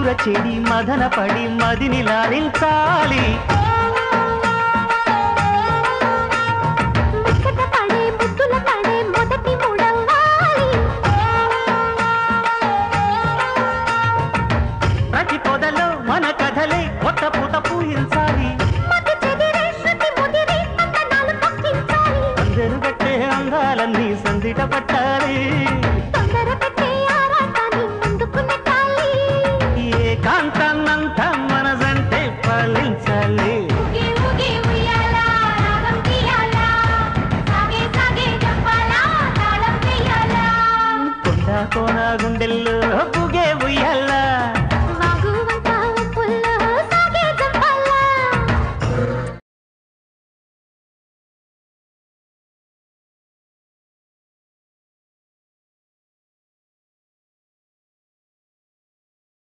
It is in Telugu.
ఎదుర చెడి మదన పడి మదిని లాలించాలి ప్రతి పొదలో మన కథలే కొత్త పూత పూయించాలి